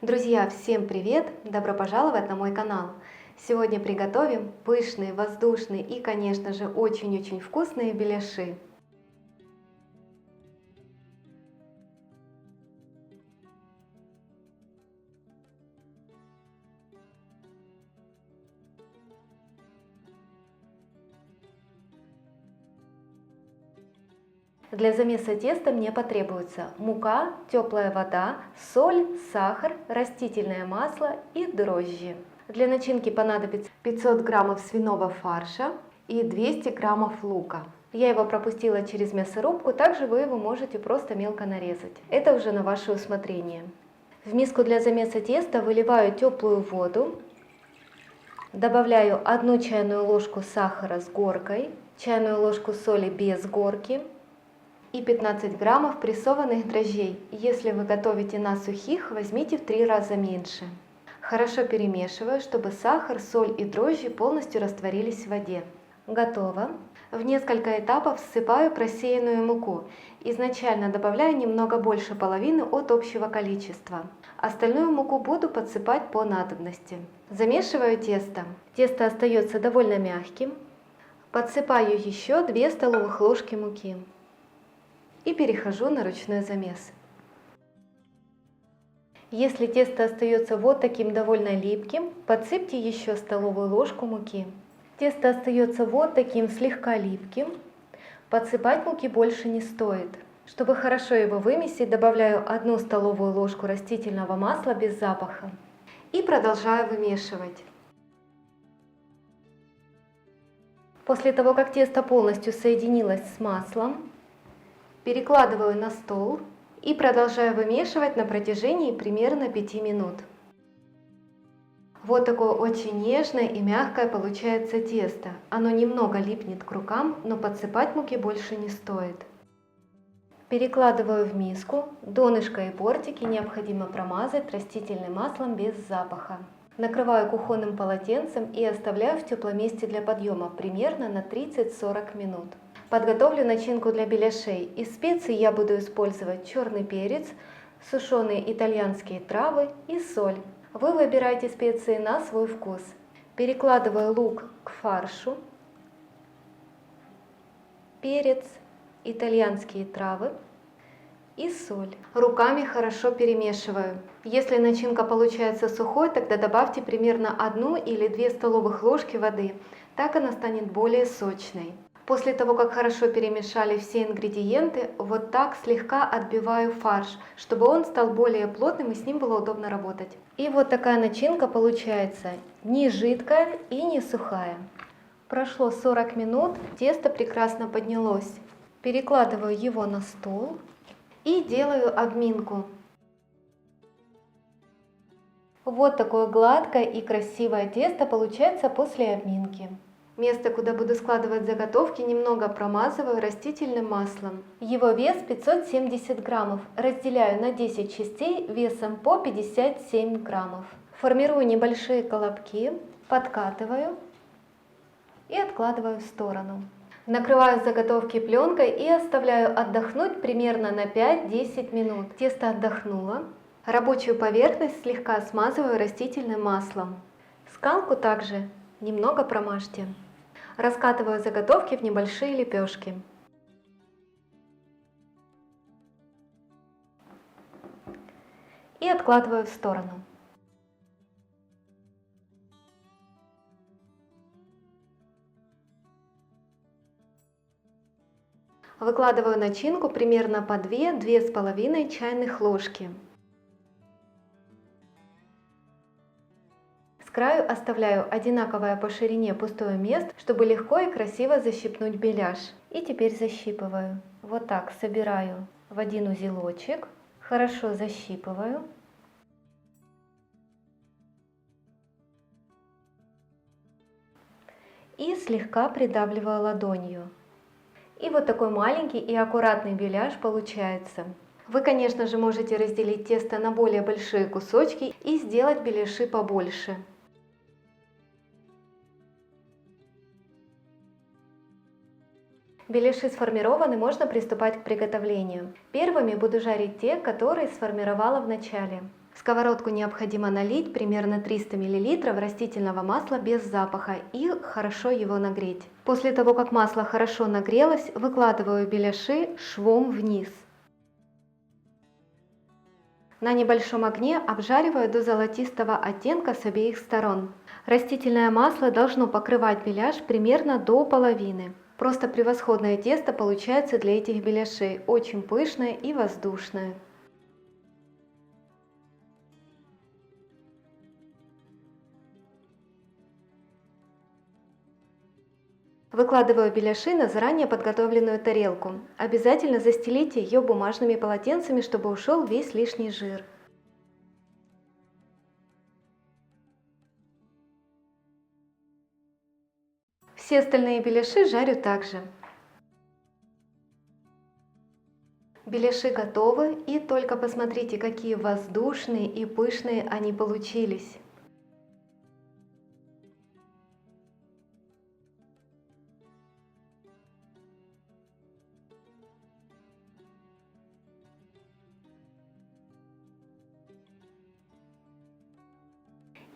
Друзья, всем привет! Добро пожаловать на мой канал! Сегодня приготовим пышные, воздушные и, конечно же, очень-очень вкусные беляши. Для замеса теста мне потребуется мука, теплая вода, соль, сахар, растительное масло и дрожжи. Для начинки понадобится 500 граммов свиного фарша и 200 граммов лука. Я его пропустила через мясорубку, также вы его можете просто мелко нарезать. Это уже на ваше усмотрение. В миску для замеса теста выливаю теплую воду, добавляю 1 чайную ложку сахара с горкой, чайную ложку соли без горки и 15 граммов прессованных дрожжей. Если вы готовите на сухих, возьмите в 3 раза меньше. Хорошо перемешиваю, чтобы сахар, соль и дрожжи полностью растворились в воде. Готово. В несколько этапов всыпаю просеянную муку. Изначально добавляю немного больше половины от общего количества. Остальную муку буду подсыпать по надобности. Замешиваю тесто. Тесто остается довольно мягким. Подсыпаю еще 2 столовых ложки муки. И перехожу на ручной замес. Если тесто остается вот таким довольно липким, подсыпьте еще столовую ложку муки. Тесто остается вот таким слегка липким, подсыпать муки больше не стоит. Чтобы хорошо его вымесить, добавляю 1 столовую ложку растительного масла без запаха и продолжаю вымешивать. После того, как тесто полностью соединилось с маслом, перекладываю на стол и продолжаю вымешивать на протяжении примерно 5 минут. Вот такое очень нежное и мягкое получается тесто. Оно немного липнет к рукам, но подсыпать муки больше не стоит. Перекладываю в миску. Донышко и бортики необходимо промазать растительным маслом без запаха. Накрываю кухонным полотенцем и оставляю в теплом месте для подъема примерно на 30-40 минут. Подготовлю начинку для беляшей. Из специй я буду использовать черный перец, сушеные итальянские травы и соль. Вы выбирайте специи на свой вкус. Перекладываю лук к фаршу, перец, итальянские травы и соль. Руками хорошо перемешиваю. Если начинка получается сухой, тогда добавьте примерно 1 или 2 столовых ложки воды. Так она станет более сочной. После того, как хорошо перемешали все ингредиенты, вот так слегка отбиваю фарш, чтобы он стал более плотным и с ним было удобно работать. И вот такая начинка получается не жидкая и не сухая. Прошло 40 минут, тесто прекрасно поднялось. Перекладываю его на стол и делаю обминку. Вот такое гладкое и красивое тесто получается после обминки. Место, куда буду складывать заготовки, немного промазываю растительным маслом. Его вес 570 граммов. Разделяю на 10 частей весом по 57 граммов. Формирую небольшие колобки, подкатываю и откладываю в сторону. Накрываю заготовки пленкой и оставляю отдохнуть примерно на 5-10 минут. Тесто отдохнуло. Рабочую поверхность слегка смазываю растительным маслом. Скалку также немного промажьте. Раскатываю заготовки в небольшие лепешки. И откладываю в сторону. Выкладываю начинку примерно по 2-2,5 чайных ложки. С краю оставляю одинаковое по ширине пустое место, чтобы легко и красиво защипнуть беляш. И теперь защипываю. Вот так собираю в один узелочек, хорошо защипываю. И слегка придавливаю ладонью. И вот такой маленький и аккуратный беляш получается. Вы, конечно же, можете разделить тесто на более большие кусочки и сделать беляши побольше. Беляши сформированы, можно приступать к приготовлению. Первыми буду жарить те, которые сформировала в начале. сковородку необходимо налить примерно 300 мл растительного масла без запаха и хорошо его нагреть. После того, как масло хорошо нагрелось, выкладываю беляши швом вниз. На небольшом огне обжариваю до золотистого оттенка с обеих сторон. Растительное масло должно покрывать беляш примерно до половины. Просто превосходное тесто получается для этих беляшей, очень пышное и воздушное. Выкладываю беляши на заранее подготовленную тарелку. Обязательно застелите ее бумажными полотенцами, чтобы ушел весь лишний жир. Все остальные беляши жарю также. Беляши готовы, и только посмотрите, какие воздушные и пышные они получились.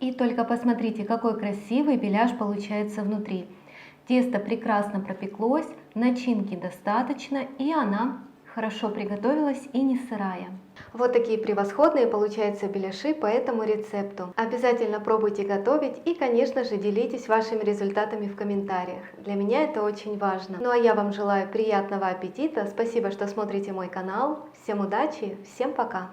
И только посмотрите, какой красивый беляш получается внутри. Тесто прекрасно пропеклось, начинки достаточно, и она хорошо приготовилась и не сырая. Вот такие превосходные получаются беляши по этому рецепту. Обязательно пробуйте готовить и, конечно же, делитесь вашими результатами в комментариях. Для меня это очень важно. Ну а я вам желаю приятного аппетита. Спасибо, что смотрите мой канал. Всем удачи, всем пока!